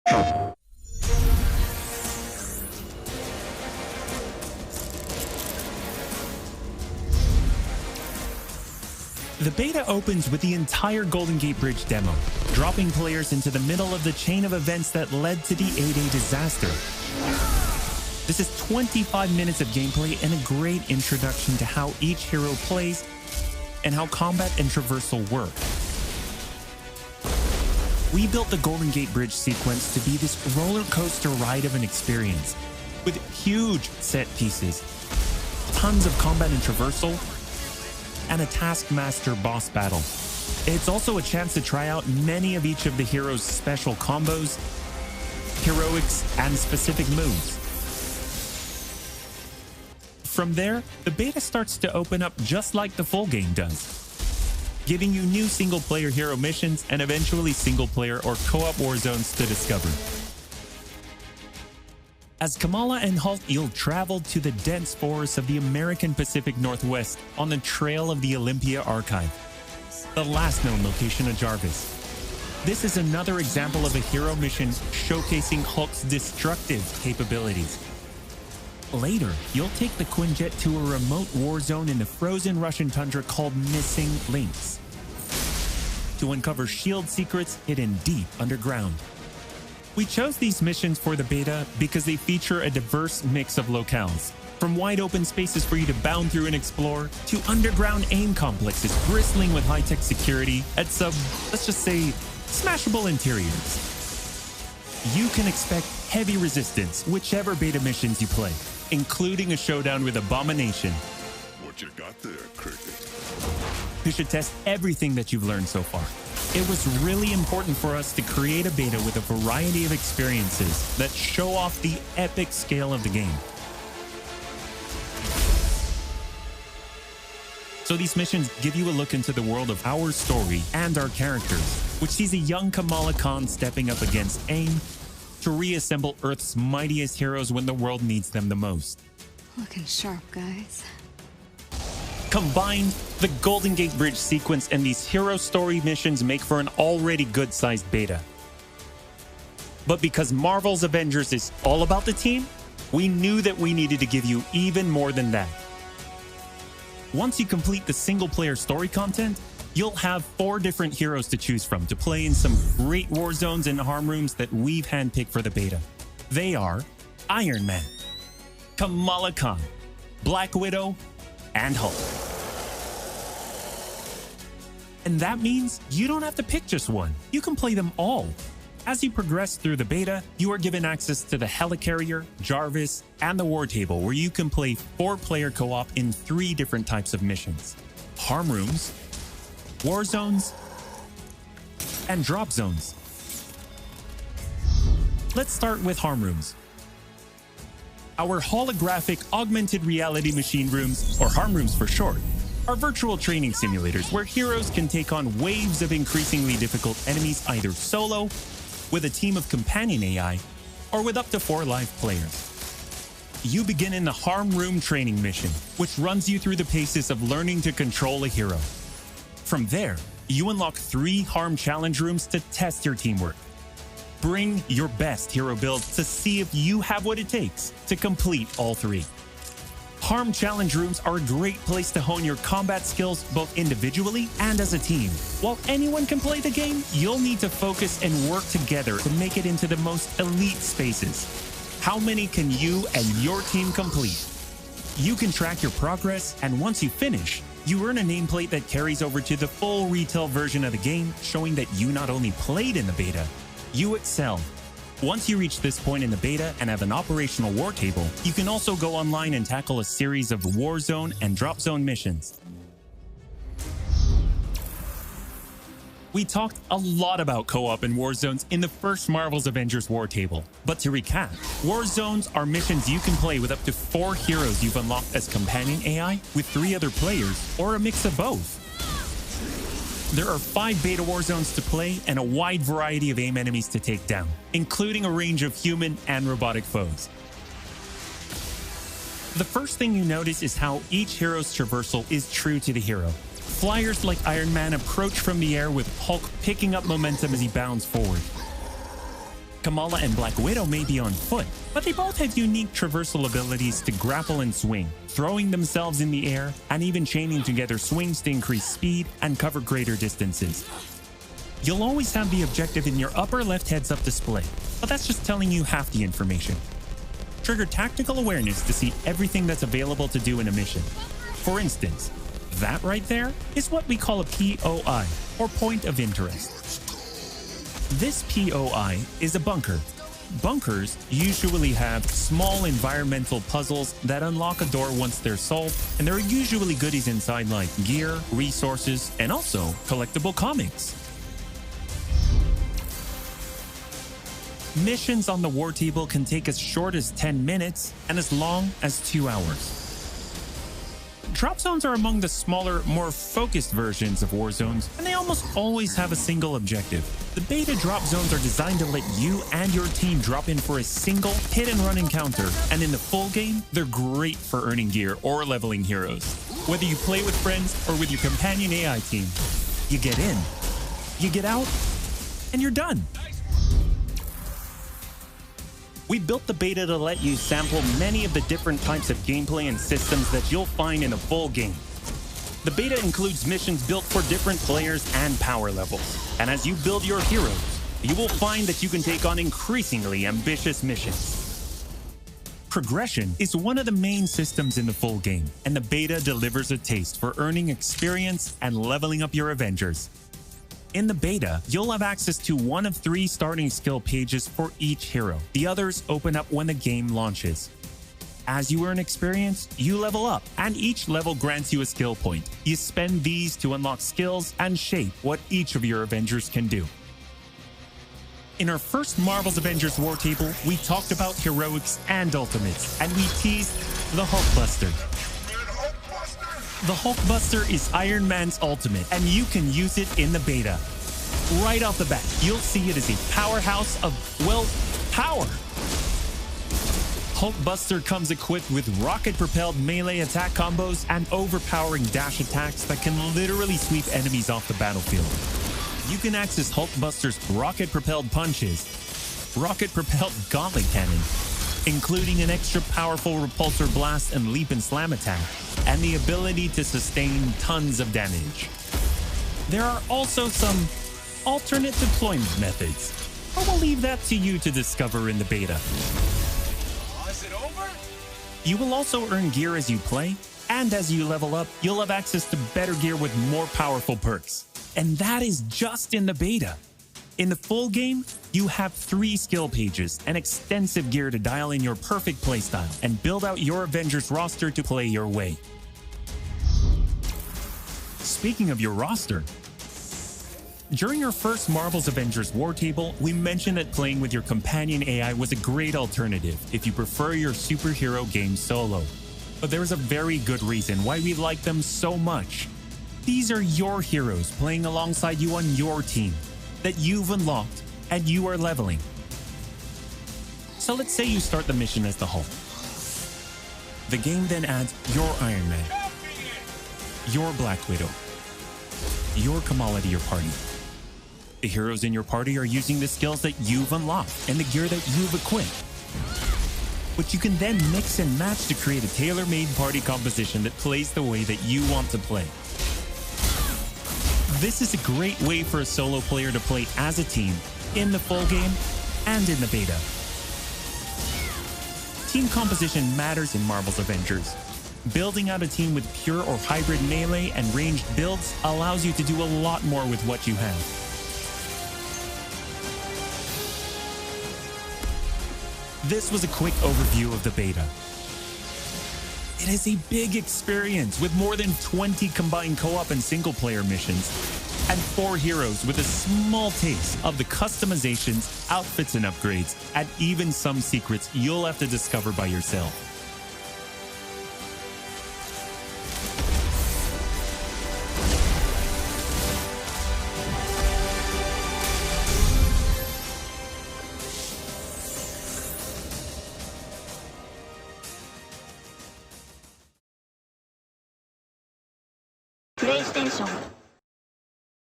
The beta opens with the entire Golden Gate Bridge demo, dropping players into the middle of the chain of events that led to the A-Day disaster. This is 25 minutes of gameplay and a great introduction to how each hero plays and how combat and traversal work. We built the Golden Gate Bridge sequence to be this roller coaster ride of an experience, with huge set pieces, tons of combat and traversal, and a Taskmaster boss battle. It's also a chance to try out many of each of the heroes' special combos, heroics, and specific moves. From there, the beta starts to open up just like the full game does, giving you new single-player hero missions and eventually single-player or co-op war zones to discover. As Kamala and Hulk, you'll travel to the dense forests of the American Pacific Northwest on the trail of the Olympia Archive, the last known location of Jarvis. This is another example of a hero mission showcasing Hulk's destructive capabilities. Later, you'll take the Quinjet to a remote war zone in the frozen Russian tundra called Missing Links to uncover shield secrets hidden deep underground. We chose these missions for the beta because they feature a diverse mix of locales, from wide open spaces for you to bound through and explore, to underground aim complexes bristling with high-tech security at some, let's just say, smashable interiors. You can expect heavy resistance whichever beta missions you play, including a showdown with Abomination. What you got there, Cricket? You should test everything that you've learned so far. It was really important for us to create a beta with a variety of experiences that show off the epic scale of the game. So these missions give you a look into the world of our story and our characters, which sees a young Kamala Khan stepping up against AIM to reassemble Earth's mightiest heroes when the world needs them the most. Looking sharp, guys. Combined, the Golden Gate Bridge sequence and these hero story missions make for an already good-sized beta. But because Marvel's Avengers is all about the team, we knew that we needed to give you even more than that. Once you complete the single-player story content, you'll have 4 different heroes to choose from to play in some great war zones and harm rooms that we've handpicked for the beta. They are Iron Man, Kamala Khan, Black Widow, and Hulk. And that means you don't have to pick just one. You can play them all. As you progress through the beta, you are given access to the Helicarrier, Jarvis, and the War Table, where you can play 4-player co-op in 3 different types of missions: harm rooms, war zones, and drop zones. Let's start with harm rooms. Our holographic augmented reality machine rooms, or harm rooms for short, are virtual training simulators where heroes can take on waves of increasingly difficult enemies either solo, with a team of companion AI, or with up to 4 live players. You begin in the harm room training mission, which runs you through the paces of learning to control a hero. From there, you unlock 3 harm challenge rooms to test your teamwork. Bring your best hero build to see if you have what it takes to complete all 3. Harm challenge rooms are a great place to hone your combat skills both individually and as a team. While anyone can play the game, you'll need to focus and work together to make it into the most elite spaces. How many can you and your team complete? You can track your progress, and once you finish, you earn a nameplate that carries over to the full retail version of the game, showing that you not only played in the beta, you excel. Once you reach this point in the beta and have an operational war table, you can also go online and tackle a series of war zone and drop zone missions. We talked a lot about co-op and war zones in the first Marvel's Avengers war table. But to recap, war zones are missions you can play with up to 4 heroes you've unlocked as companion AI, with 3 other players, or a mix of both. There are 5 beta war zones to play and a wide variety of AIM enemies to take down, including a range of human and robotic foes. The first thing you notice is how each hero's traversal is true to the hero. Flyers like Iron Man approach from the air with Hulk picking up momentum as he bounds forward. Kamala and Black Widow may be on foot, but they both have unique traversal abilities to grapple and swing, throwing themselves in the air, and even chaining together swings to increase speed and cover greater distances. You'll always have the objective in your upper left heads-up display, but that's just telling you half the information. Trigger tactical awareness to see everything that's available to do in a mission. For instance, that right there is what we call a POI, or point of interest. This POI is a bunker. Bunkers usually have small environmental puzzles that unlock a door once they're solved, and there are usually goodies inside like gear, resources, and also collectible comics. Missions on the war table can take as short as 10 minutes and as long as 2 hours. Drop zones are among the smaller, more focused versions of war zones, and they almost always have a single objective. The beta drop zones are designed to let you and your team drop in for a single hit-and-run encounter, and in the full game, they're great for earning gear or leveling heroes. Whether you play with friends or with your companion AI team, you get in, you get out, and you're done. We built the beta to let you sample many of the different types of gameplay and systems that you'll find in a full game. The beta includes missions built for different players and power levels, and as you build your heroes, you will find that you can take on increasingly ambitious missions. Progression is one of the main systems in the full game, and the beta delivers a taste for earning experience and leveling up your Avengers. In the beta, you'll have access to one of 3 starting skill pages for each hero. The others open up when the game launches. As you earn experience, you level up, and each level grants you a skill point. You spend these to unlock skills and shape what each of your Avengers can do. In our first Marvel's Avengers War Table, we talked about heroics and ultimates, and we teased the Hulkbuster. The Hulkbuster is Iron Man's ultimate, and you can use it in the beta. Right off the bat, you'll see it as a powerhouse of, well, power. Hulkbuster comes equipped with rocket-propelled melee attack combos and overpowering dash attacks that can literally sweep enemies off the battlefield. You can access Hulkbuster's rocket-propelled punches, rocket-propelled gauntlet cannon, including an extra powerful repulsor blast and leap and slam attack, and the ability to sustain tons of damage. There are also some alternate deployment methods, but we'll leave that to you to discover in the beta. Is it over? You will also earn gear as you play, and as you level up, you'll have access to better gear with more powerful perks. And that is just in the beta. In the full game, you have 3 skill pages and extensive gear to dial in your perfect playstyle and build out your Avengers roster to play your way. Speaking of your roster, during our first Marvel's Avengers War Table, we mentioned that playing with your companion AI was a great alternative if you prefer your superhero game solo. But there is a very good reason why we like them so much. These are your heroes playing alongside you on your team that you've unlocked and you are leveling. So let's say you start the mission as the Hulk. The game then adds your Iron Man, your Black Widow, your Kamala to your party. The heroes in your party are using the skills that you've unlocked and the gear that you've equipped, which you can then mix and match to create a tailor-made party composition that plays the way that you want to play. This is a great way for a solo player to play as a team in the full game and in the beta. Team composition matters in Marvel's Avengers. Building out a team with pure or hybrid melee and ranged builds allows you to do a lot more with what you have. This was a quick overview of the beta. It is a big experience with more than 20 combined co-op and single-player missions, and 4 heroes with a small taste of the customizations, outfits and upgrades, and even some secrets you'll have to discover by yourself. PlayStation